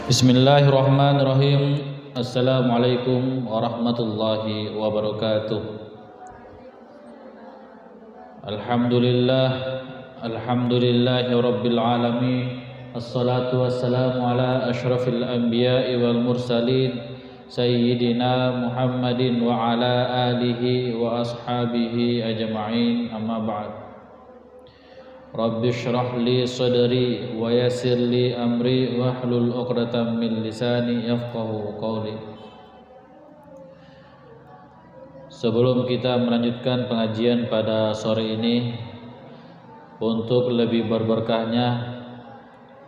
Bismillahirrahmanirrahim. Assalamualaikum warahmatullahi wabarakatuh. Alhamdulillah, alhamdulillahi rabbil alamin. Assalatu wassalamu ala asyrafil anbiya'i wal mursalin Sayyidina Muhammadin wa ala alihi wa ashabihi ajma'in, amma ba'd. Rabbi shrah li sadri wa yassir li amri wahlul 'uqdatam min lisani yafqahu qawli. Sebelum kita melanjutkan pengajian pada sore ini, untuk lebih berberkahnya,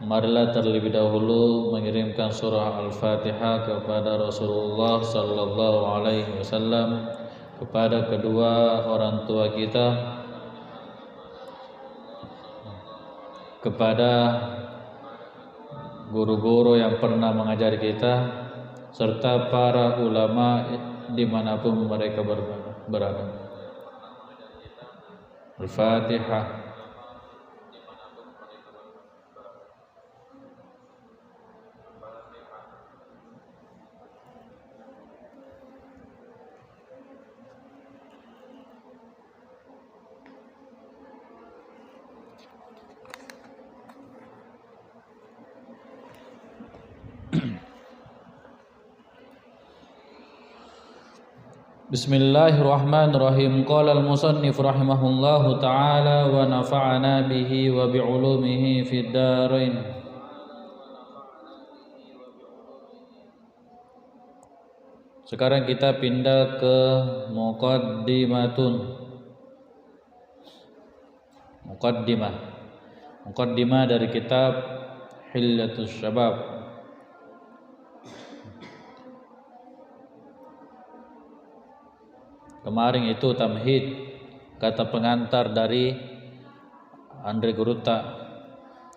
marilah terlebih dahulu mengirimkan surah Al-Fatihah kepada Rasulullah sallallahu alaihi wasallam, kepada kedua orang tua kita, kepada guru-guru yang pernah mengajari kita, serta para ulama dimanapun mereka berada. Al-Fatihah. Bismillahirrahmanirrahim. Qala al-musannif rahimahullahu ta'ala wa nafa'ana bihi wa bi'ulumihi fid darain. Sekarang kita pindah ke Muqaddimah dari kitab Hilyatus Syabab. Kemarin itu tamhid, kata pengantar dari Andre Guruta.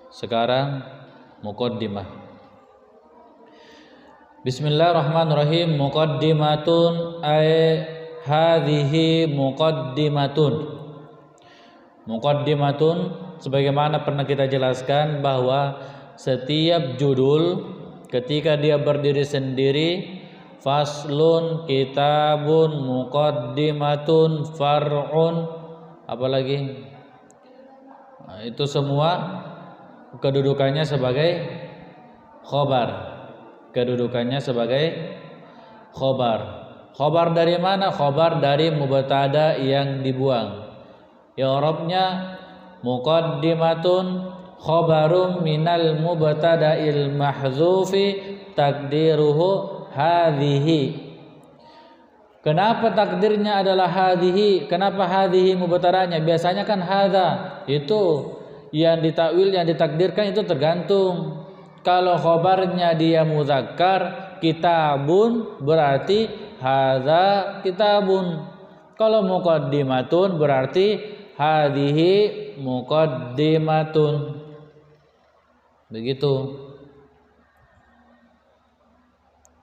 Sekarang muqaddimah. Bismillahirrahmanirrahim. Muqaddimatun ay hadhihi muqaddimatun. Muqaddimatun, sebagaimana pernah kita jelaskan bahwa setiap judul ketika dia berdiri sendiri, faslun, kitabun, muqaddimatun, far'un, apalagi, nah, itu semua kedudukannya sebagai khobar. Khobar dari mana? Khobar dari mubtada yang dibuang. I'rabnya muqaddimatun khobarum minal mubtada'il mahzufi takdiruhu hadhihi. Kenapa takdirnya adalah hadhihi? Kenapa hadhihi mubtada'nya? Biasanya kan hadza. Itu yang ditakwil, yang ditakdirkan itu tergantung. Kalau khobarnya dia muzakkar, kitabun, berarti hadza kitabun. Kalau muqaddimatun berarti hadhihi muqaddimatun. Begitu.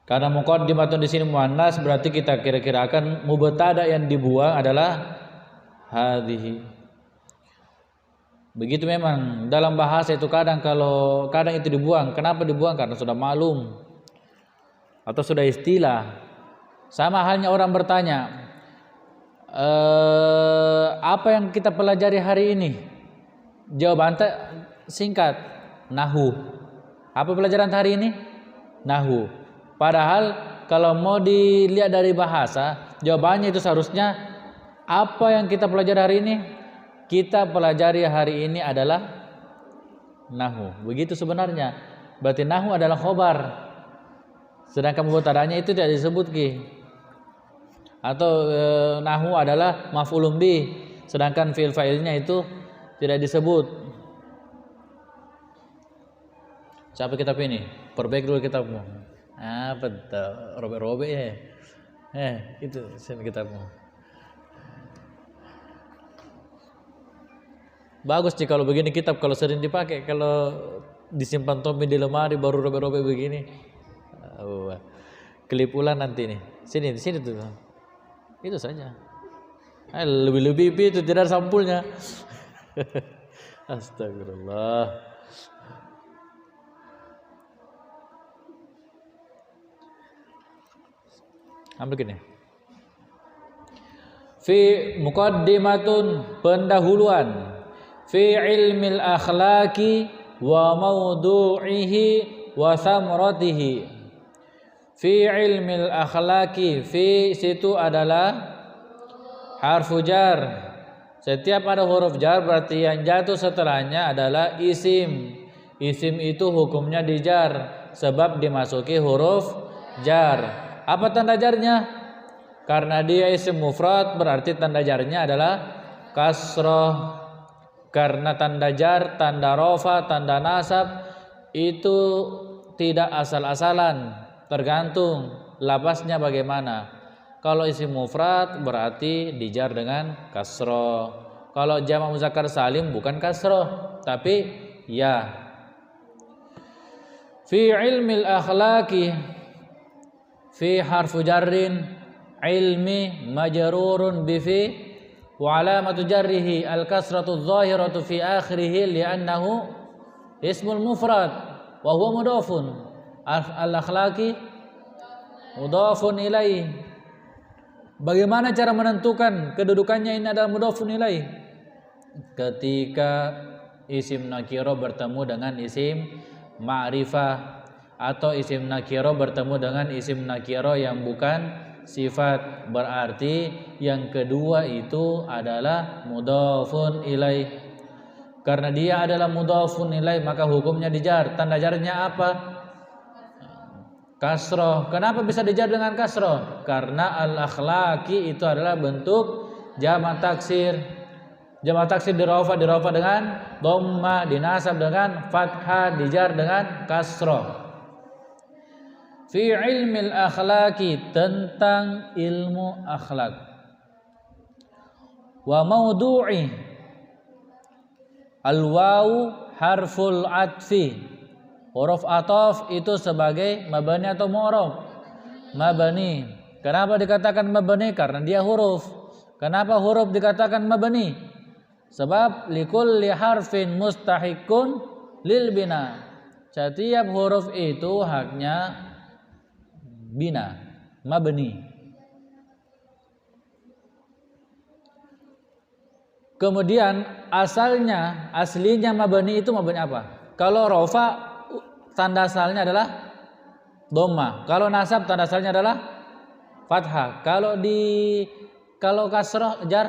Karena muqaddimatun di sini muannas, berarti kita kira-kirakan mubtada yang dibuang adalah hadhihi. Begitu memang dalam bahasa itu kadang itu dibuang. Kenapa dibuang? Karena sudah maklum atau sudah istilah. Sama halnya orang bertanya, apa yang kita pelajari hari ini? Jawaban singkat, nahwu. Apa pelajaran hari ini? Nahwu. Padahal kalau mau dilihat dari bahasa, jawabannya itu seharusnya apa yang kita pelajari hari ini? Kita pelajari hari ini adalah nahwu. Begitu sebenarnya. Berarti nahwu adalah khobar. Sedangkan mubtada'nya itu tidak disebut ki. Atau nahwu adalah maf'ulun bih. Sedangkan fi'il fa'ilnya itu tidak disebut. Siapa kitab ini? Perbaik dulu kitabmu. Betul. Robek-robek ya. Itu sini kitabmu. Bagus sih kalau begini kitab, kalau sering dipakai. Kalau disimpan Tommy di lemari baru robek-robek begini, kelipulan nanti nih. Sini tuh. Itu saja. Lebih-lebih itu tidak ada sampulnya. Astagfirullah. Ambil gini. Fi muqaddimatun, pendahuluan, fi ilmil akhlaqi wa mawdu'ihi wa thamratihi. Fi ilmil akhlaqi, fi situ adalah harfu jar. Setiap ada huruf jar berarti yang jatuh setelahnya adalah isim. Isim itu hukumnya dijar sebab dimasuki huruf jar. Apa tanda jarnya? Karena dia isim mufrad berarti tanda jarnya adalah kasroh. Karena tanda jar, tanda rofa, tanda nasab itu tidak asal-asalan, tergantung lafaznya bagaimana. Kalau isim mufrad berarti dijar dengan kasroh. Kalau jamak muzakkar salim bukan kasroh tapi ya. Fi ilmil akhlaqi, fi harfu jarrin, ilmi majrurun bi fi wa alamatu jarrihi al kasratu adh-dhahiratu fi akhirih li'annahu ismul mufrad wa huwa mudhafun. Al akhlaqi mudhafun ilaih. Bagaimana cara menentukan kedudukannya ini adalah mudhafun ilaih? Ketika isim nakiro bertemu dengan isim ma'rifah atau isim nakiro bertemu dengan isim nakiro yang bukan sifat, berarti yang kedua itu adalah mudhafun ilaih. Karena dia adalah mudhafun ilaih maka hukumnya dijar. Tanda jarnya apa? Kasroh. Kenapa bisa dijar dengan kasroh? Karena al-akhlaqi itu adalah bentuk jamak taksir. Jamak taksir dirofa dengan dhamma, dinasab dengan fathah, dijar dengan kasroh. Fi ilmil akhlaqi, tentang ilmu akhlak. Wa maudu'i, al-wawu harful atfi. Huruf ataf itu sebagai mabani atau mu'rab? Mabani. Kenapa dikatakan mabani? Karena dia huruf. Kenapa huruf dikatakan mabani? Sebab likulli harfin mustahiqun lil bina. Setiap huruf itu haknya bina, mabni. Kemudian aslinya mabni itu mabni apa? Kalau rofa tanda asalnya adalah dhamma. Kalau nasab tanda asalnya adalah fathah. Kalau kasroh jar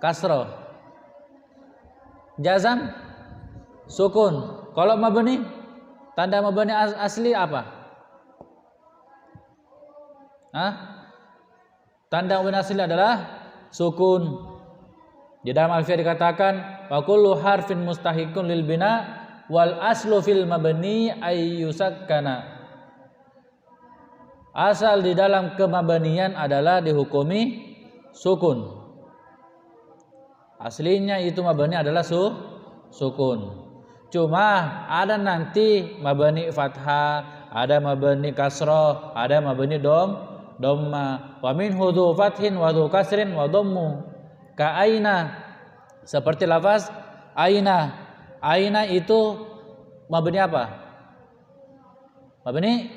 kasroh. Jazam sukun. Kalau mabni tanda mabni asli apa? Tanda mabni asli adalah sukun. Di dalam alfiah dikatakan wa kullu harfin mustahiqun lil bina wal aslu fil mabni ay yusakkana. Asal di dalam kemabanian adalah dihukumi sukun. Aslinya itu mabni adalah sukun. Cuma ada nanti mabni fathah, ada mabni kasroh, ada mabni dhamma. Wa min hudhu fathin wa dhu kasrin wa dhammu. Ka aina, seperti lafaz aina. Aina itu mabni apa? Mabni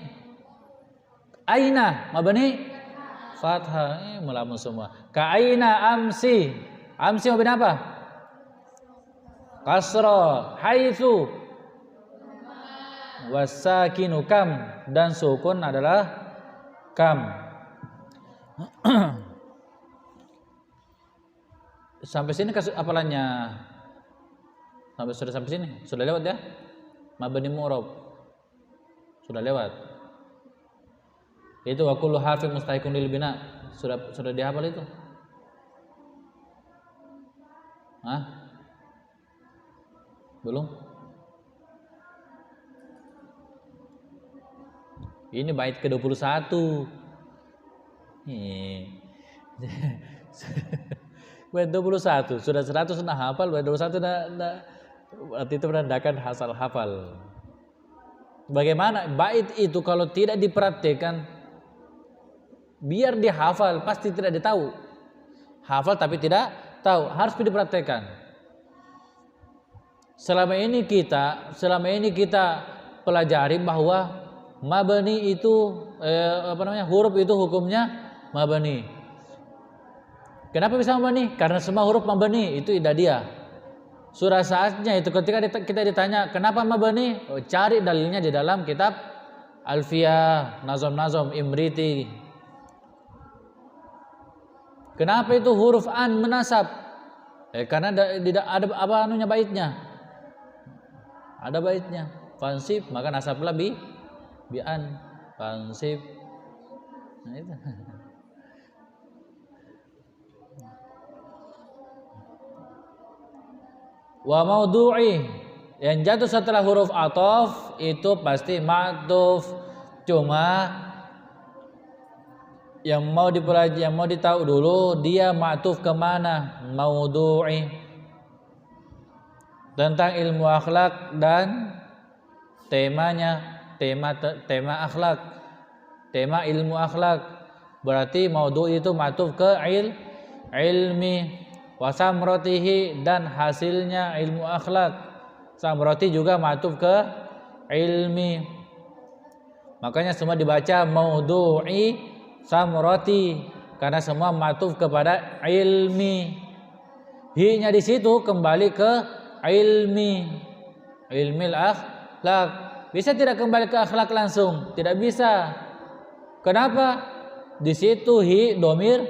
aina, mabni fathah. Melamun semua. Ka aina amsi. Amsi mabni apa? Kasra. Haitsu wasakinu kam, dan sukun adalah kam. Sampai sini hafalannya. Sudah sampai sini. Sudah lewat ya? Mabni mu'rab. Sudah lewat. Itu wa kullu harfin mustahiqun lil bina. Sudah dihafal itu? Belum? Ini bait ke-21. Bait 21 sudah 100 sudah hafal, bait 21 berarti itu menandakan hasal hafal. Bagaimana bait itu kalau tidak diperhatikan, biar dihafal pasti tidak ditahu. Hafal tapi tidak tahu, harus diperhatikan. Selama ini kita pelajari bahwa Mabani itu huruf itu hukumnya mabani. Kenapa bisa mabani? Karena semua huruf mabani itu idadiyah. Surah saatnya itu ketika kita ditanya kenapa mabani, cari dalilnya di dalam kitab Alfiyah, Nazom Imriti. Kenapa itu huruf an menasab? Karena ada apa baitnya? Ada baitnya. Fansib maka nasablah bi an. Fansib. Nah itu. Wa maudhu'i, yang jatuh setelah huruf ataf itu pasti ma'tuf. Cuma yang mau dipelajari, yang mau ditahu dulu dia ma'tuf kemana. Maudhu'i tentang ilmu akhlak dan temanya, tema akhlak, tema ilmu akhlak. Berarti maudhu'i itu ma'tuf ke ilmi. Wasamrotihi, dan hasilnya ilmu akhlak. Samroti juga ma'tuf ke ilmi. Makanya semua dibaca maudhu'i samroti karena semua ma'tuf kepada ilmi. Hi-nya di situ kembali ke ilmil akhlak. Bisa tidak kembali ke akhlak langsung? Tidak bisa. Kenapa? Di situ hi domir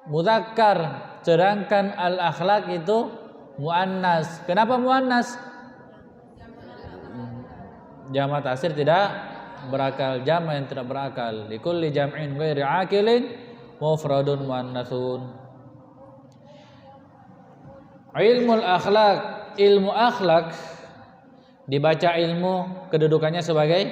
mudzakkar. Sedangkan al-akhlak itu muannas. Kenapa muannas? Jama' taksir tidak berakal, jama' yang tidak berakal. Likulli jam'in ghairi aqilin mufradun muannatsun. Ilmul akhlak, ilmu akhlak dibaca ilmu kedudukannya sebagai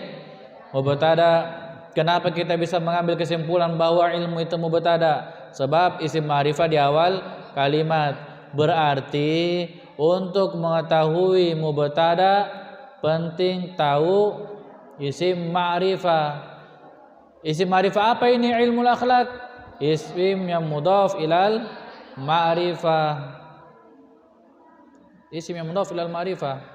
mubtada. Kenapa kita bisa mengambil kesimpulan bahwa ilmu itu mubtada? Sebab isim ma'rifah di awal kalimat. Berarti untuk mengetahui mubtada penting tahu isim ma'rifah. Isim ma'rifah apa ini ilmul akhlak? Isim yang mudhaf ilal ma'rifah. Isim yang mudhaf ilal ma'rifah.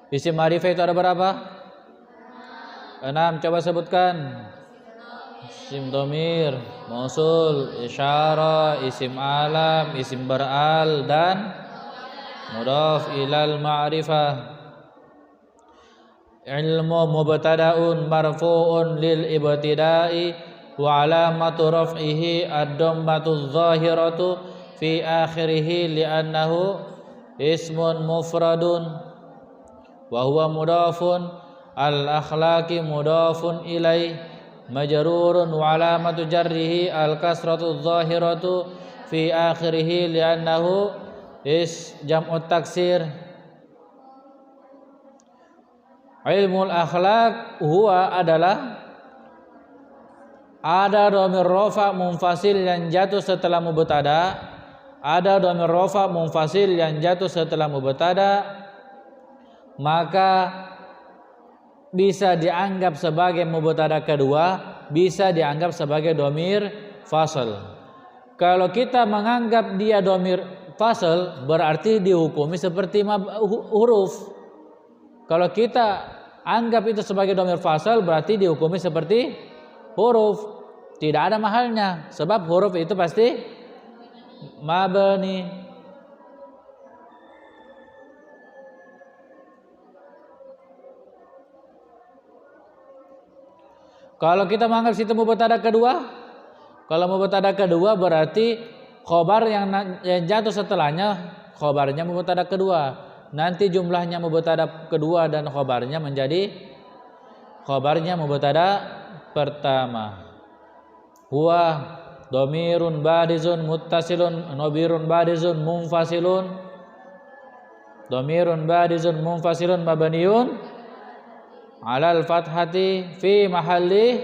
Isim ma'rifah itu ada berapa? 6. Coba sebutkan. Isim dhamir, mausul, isyarah, isim alam, isim bar'al, dan mudhaf ilal ma'rifah. Ilmu mubtada'un marfu'un lil ibtida'i wa alamatu raf'ihi ad-dhammatu adh-dhahiratu fi akhirih li'annahu ismun mufradun wa huwa mudhafun al-akhlaqi mudhafun ilaih majrurun wa alamatu jarrihi al-kasratu adh-dhahiratu fi akhirih li'annahu jam'ut taksir. Ilmul akhlaq huwa adalah ada dhamir rafa munfasil yang jatuh setelah mubtada, ada dhamir rafa munfasil yang jatuh setelah mubtada, maka bisa dianggap sebagai mubtada kedua, bisa dianggap sebagai dhamir fasl. Kalau kita menganggap dia dhamir fasl berarti dihukumi seperti huruf. Kalau kita anggap itu sebagai dhamir fasl berarti dihukumi seperti huruf. Tidak ada mahalnya sebab huruf itu pasti mabni. Kalau kita menganggap situ mubtada kedua, kalau mubtada kedua berarti khobar yang jatuh setelahnya khobarnya mubtada kedua. Nanti jumlahnya mubtada kedua dan khobarnya menjadi khobarnya mubtada pertama. Huwa dhamirun barizun muttasilun nabirun barizun munfasilun. Dhamirun barizun munfasilun mabniun alal fathati fi mahalli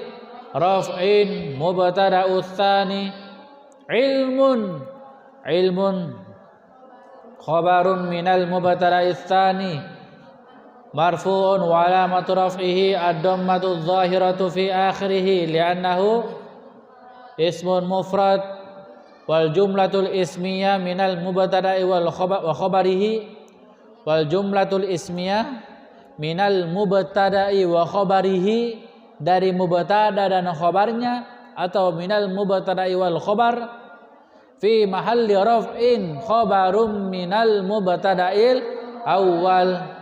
raf'in mubtada'u tsani. Ilmun khabarun minal mubtada'i tsani marfu'un wa alamatu raf'ihi ad-dhammatu adh-dhahiratu fi akhirih li'annahu ismun mufrad wal jumlatul ismiyah minal mubtada'i wa khabarihi, wal jumlatul ismiyah minal mubtada'i wa khabarihi, dari mubtada dan khabarnya, atau minal mubtada'i wal khabar, fi mahalli raf'in khabarum minal mubtada'il awal.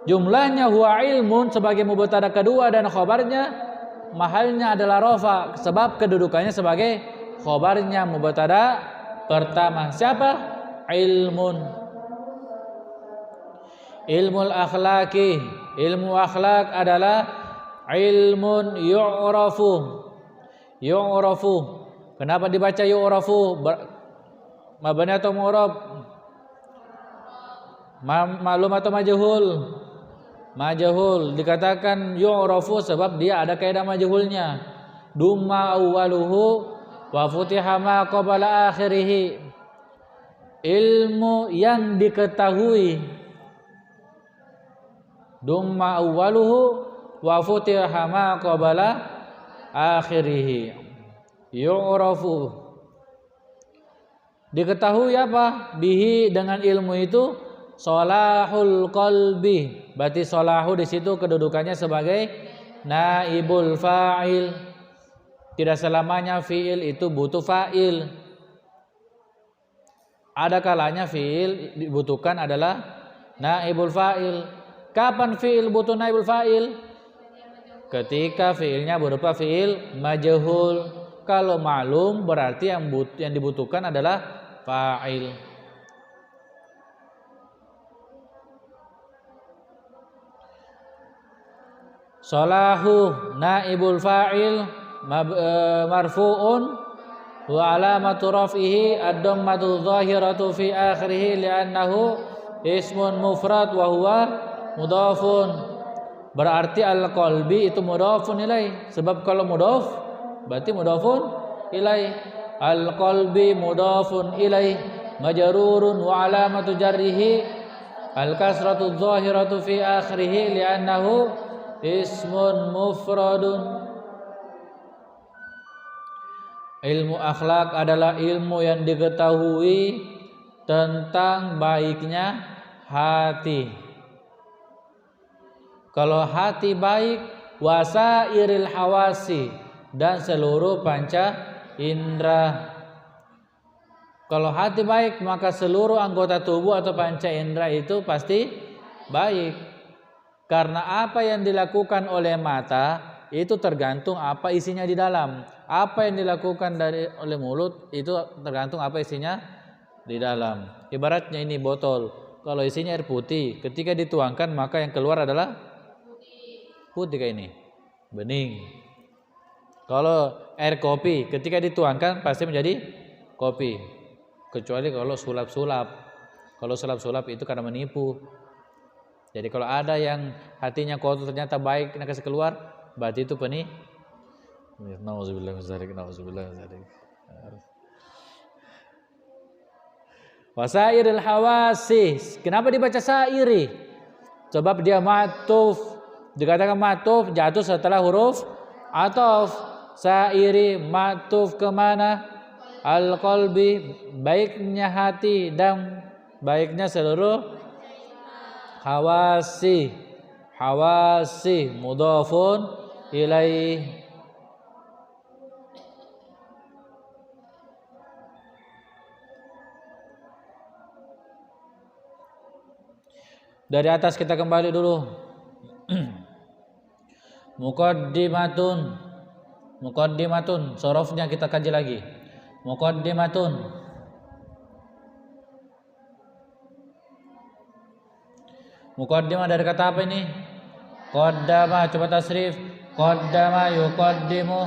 Jumlahnya huwa ilmun sebagai mubtada kedua dan khabarnya mahalnya adalah rafa sebab kedudukannya sebagai khabarnya mubtada pertama. Siapa? Ilmun. Ilmul akhlaki, ilmu akhlak adalah ilmun yu'rafu. Yu'rafu. Kenapa dibaca yu'rafu? Mabni atau mu'rab? Maklum atau majhul? Majhul. Dikatakan yu'rafu sebab dia ada kaidah majhulnya. Dumma awwaluhu wa futiha ma qabla akhirih. Ilmu yang diketahui. Dumma awwaluhu wa futiha ma qabla akhirih. Yu'rafu. Diketahui apa? Bihi, dengan ilmu itu, solahul qalbi. Berarti solahu di situ kedudukannya sebagai naibul fa'il. Tidak selamanya fi'il itu butuh fa'il. Ada kalanya fi'il dibutuhkan adalah naibul fa'il. Kapan fi'il butuh naibul fa'il? Ketika fi'ilnya berupa fi'il majhul. Kalau ma'lum berarti yang dibutuhkan adalah fa'il. Salahu naibul fa'il marfu'un wa alamatu raf'ihi ad-dhammatu dhahiratu fi akhirih li'annahu ismun mufrad wa huwa mudhafun. Berarti al-qalbi itu mudhafun ilaih. Sebab kalau mudhaf berarti mudhafun ilaih. Al-qalbi mudhafun ilaih majrurun wa alamatu jarrihi al-kasratu dhahiratu fi akhirih li'annahu ismun mufradun. Ilmu akhlak adalah ilmu yang diketahui tentang baiknya hati. Kalau hati baik, wasairil hawasi, dan seluruh panca indera. Kalau hati baik, maka seluruh anggota tubuh atau panca indera itu pasti baik. Karena apa yang dilakukan oleh mata itu tergantung apa isinya di dalam. Apa yang dilakukan oleh mulut itu tergantung apa isinya di dalam. Ibaratnya ini botol, kalau isinya air putih, ketika dituangkan maka yang keluar adalah putih kayak ini, bening. Kalau air kopi, ketika dituangkan pasti menjadi kopi. Kecuali kalau sulap-sulap. Kalau sulap-sulap itu karena menipu. Jadi kalau ada yang hatinya kotor ternyata baik, nak kasih keluar, berarti itu penipu. Nauzubillah min dzalik, nauzubillah min dzalik. Wasairil hawasi. Kenapa dibaca sairi? Sebab dia matuf. Dikatakan matuf jatuh setelah huruf ataf. Sairi matuf kemana? Al-qalbi, baiknya hati dan baiknya seluruh hawasi. Hawasi mudhafun ilaih. Dari atas kita kembali dulu. Muqaddimatun, sorofnya kita kaji lagi. Muqaddimatun. Muqaddimah dari kata apa ini? Qaddama, coba tasrif. Qaddama yuqaddimu.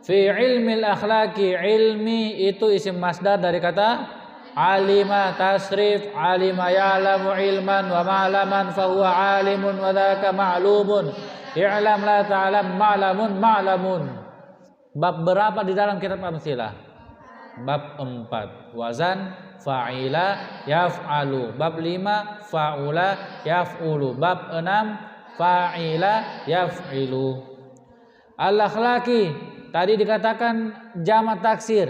Fi ilmil akhlaki, ilmi itu isim masdar dari kata alima, tasrif alima ya'lamu ilman wa ma'laman fahuwa alimun wa dhaka ma'lumun. I'lam la ta'lam ma'lamun ma'lamun. Bab berapa di dalam kitab Amsilah? bab 4. Wazan fa'ila yaf'alu. Bab 5 fa'ula yaf'ulu. Bab 6 fa'ila yaf'ilu. Al-akhlaqi tadi dikatakan jamak taksir.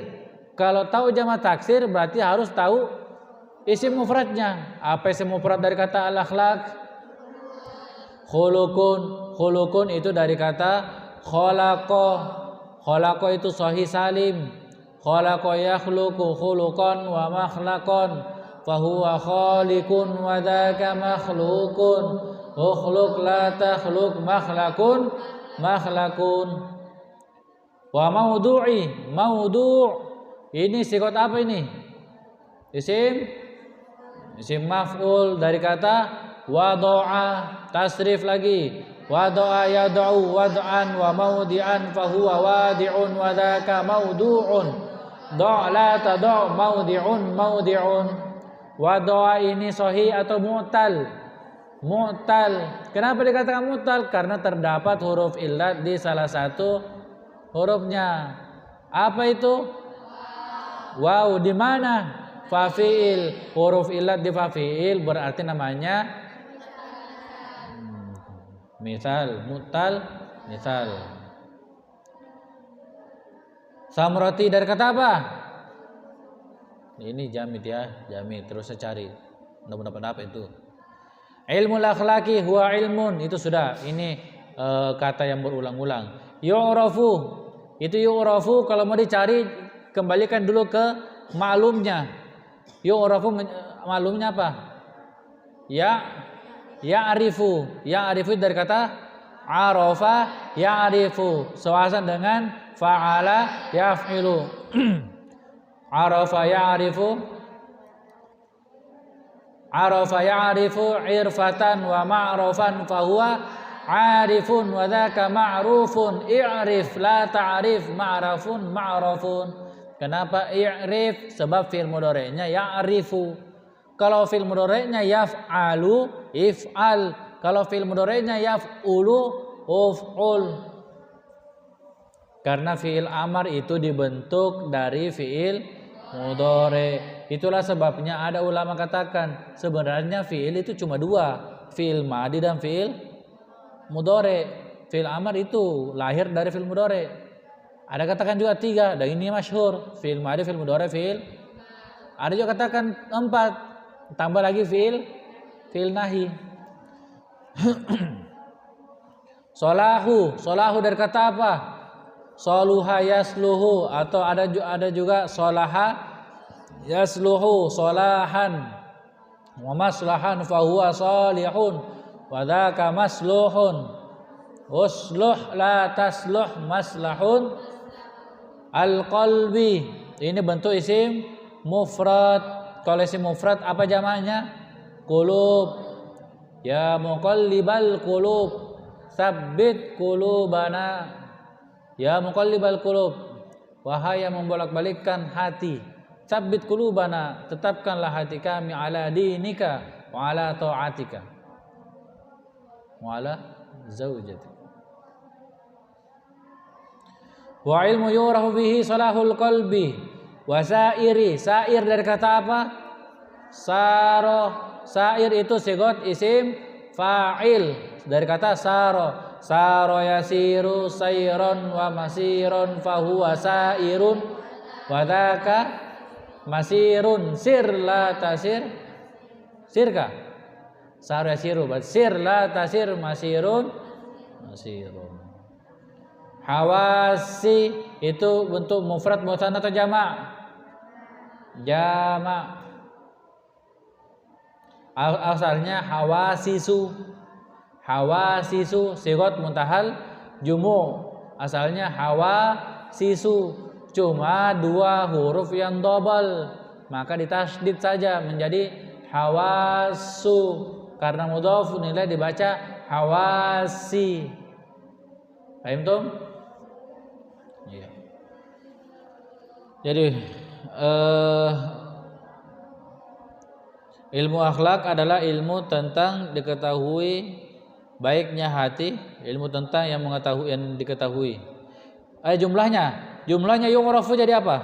Kalau tahu jamak taksir berarti harus tahu isim mufradnya. Apa isim mufrad dari kata al-akhlaq? Khulukun. Khulukun itu dari kata khalaqa. Khalaqa itu sahih salim. Khalaqa yakhluqu khuluqan wa makhlaqan. Fahuwa khaliqun wa dzaka makhluqun. Ukhluq la takhluq makhlaqun makhlaqun. Wa maudu'i. Maudu' ini sigot apa ini? Isim maf'ul dari kata wada'a. Tasrif lagi. Wada'a yad'u wad'an wa maudi'an fahuwa wadi'un wa dzaka maudu'un. Da' la tad'u maudi'un maudi'un. Wada'a ini sahih atau mu'tal? Mu'tal. Kenapa dikatakan mu'tal? Karena terdapat huruf illat di salah satu hurufnya. Apa itu? Wow, di mana? Fafi'il. Huruf illat di fafi'il berarti namanya misal, mu'tal, misal. Samrati dari kata apa? Ini jamid ya, jamid. Terus saya cari. Mudah-mudahan apa itu? Ilmul akhlaqi huwa ilmun. Itu sudah. Ini kata yang berulang-ulang. Yu'rafu. Itu yu'rafu kalau mau dicari kembalikan dulu ke maklumnya. Yu'rafu maklumnya apa? Ya'rifu. Ya'rifu dari kata arafa ya'rifu. Sewasan dengan fa'ala yaf'ilu. Arafa ya'rifu. Arafa ya'rifu irfatan wa ma'rufan fahuwa 'arifun wa dzaka ma'rufun. I'rif la ta'rif ma'rafun ma'rafun. Kenapa i'rif? Sebab fi'il mudhari'nya ya'rifu. Kalau fi'il mudhari'nya yaf'alu, if'al. Kalau fi'il mudhari'nya yaf'ulu, uf'ul. Karena fi'il amar itu dibentuk dari fi'il mudhari'. Itulah sebabnya ada ulama katakan sebenarnya fi'il itu cuma dua, fi'il madi dan fi'il mudhari'. Fi'il amar itu lahir dari fi'il mudhari'. Ada katakan juga 3, dan ini masyhur, fi'il madi, fi'il mudhari', fi'il. Ada juga katakan 4. Tambah lagi fi'il nahi. Solahu dari kata apa? Soluha yasluhu. Atau ada juga solaha yasluhu, solahan. Wa maslahan fahuwa salihun. Wa dzaka masluhun. Usluh la tasluh maslahun. Al-qalbi. Ini bentuk isim mufrad. Kalau isim mufrad apa jamaknya? Qulub. Ya muqallibal qulub, tsabbit qulubana. Ya muqallibal qulub, wahai yang membolak-balikkan hati, tsabbit qulubana, tetapkanlah hati kami ala dinika wa ala ta'atika wa ala zaujatika. Wa ilmu yurahu bihi salahul qalbi. Wasairi, sair dari kata apa? Saro. Sair itu sigot isim fa'il dari kata saro. Saro yasiru sayron wa masirun fahuwa sairun wa dzaka masirun. Sir la tasir, sirka. Saro yasiru, sir la tasir masirun masirun. Hawasi itu bentuk mufrad musanna atau jamak? Jamak. Asalnya hawasisu. Hawasisu sigot muntahal jumu. Asalnya hawasisu. Cuma 2 huruf yang double, maka ditasydid saja menjadi hawasu. Karena mudhaf nilai dibaca hawasi. Paham tuh? Iya. Jadi ilmu akhlak adalah ilmu tentang diketahui baiknya hati, ilmu tentang yang diketahui. Jumlahnya yu'rafu jadi apa?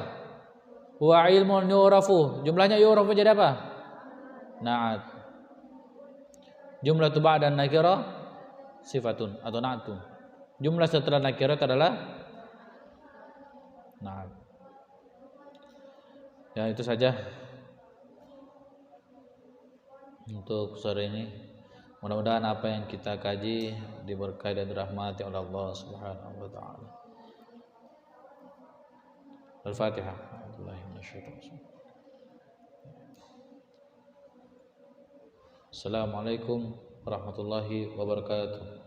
Wa ilmun yu'rafu. Jumlahnya yu'rafu jadi apa? Na'at. Jumlah ba'da nakirah sifatun atau na'atun. Jumlah setelah nakirah adalah na'at. Ya, itu saja untuk sore ini. Mudah-mudahan apa yang kita kaji diberkahi dan dirahmati oleh Allah Subhanahu wa taala. Al-Fatihah. Assalamualaikum warahmatullahi wabarakatuh.